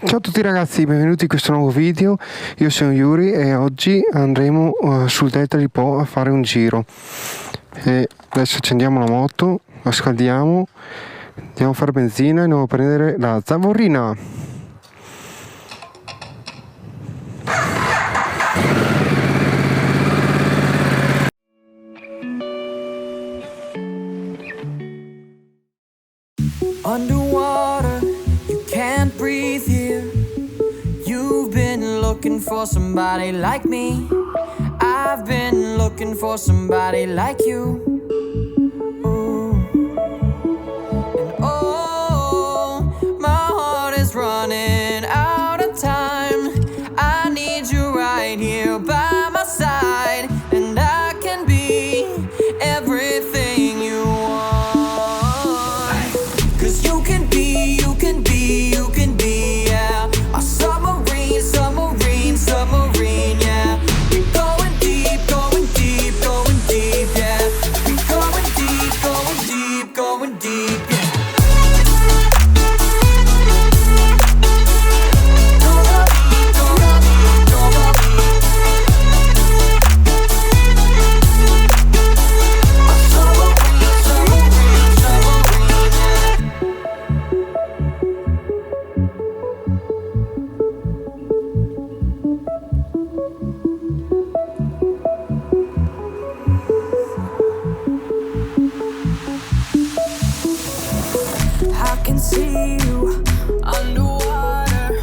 Ciao a tutti ragazzi, benvenuti in questo nuovo video. Io sono Yuri e oggi andremo sul delta di Po a fare un giro. E adesso accendiamo la moto, la scaldiamo, andiamo a fare benzina e andiamo a prendere la zavorrina. Underwater, you can't breathe here. You've been looking for somebody like me. I've been looking for somebody like you. Ooh. And oh, my heart is running out of time. I need you right here by my side, and I can be everything you want. Yeah, a submarine, yeah. We're going deep, yeah. We're going deep, yeah. I can see you underwater,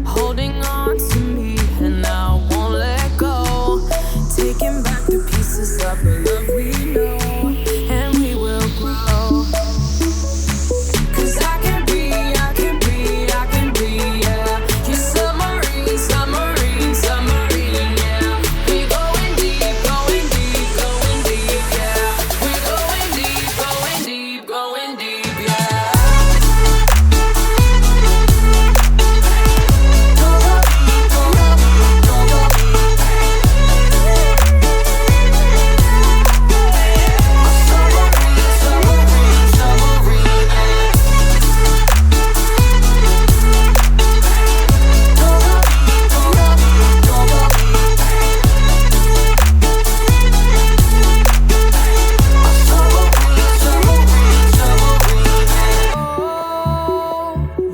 holding on to me, and I won't let go. Taking back the pieces of the love we know, and we will grow. 'Cause I can be, yeah. You're submarine, yeah. We're going deep, yeah. We're going deep, yeah.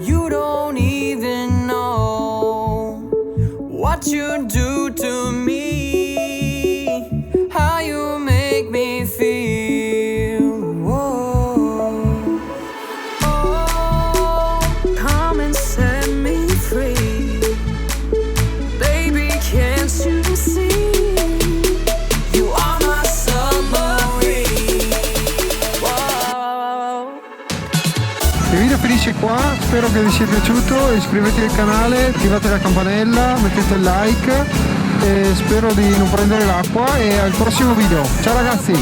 You don't even know what you do to me, how you make me feel. Whoa. Oh, come and set me free, baby, can't you see? You are my submarine. Whoa. Il video finisce qua, spero che vi sia piaciuto, iscrivetevi al canale, attivate la campanella, mettete il like e spero di non prendere l'acqua e al prossimo video. Ciao ragazzi!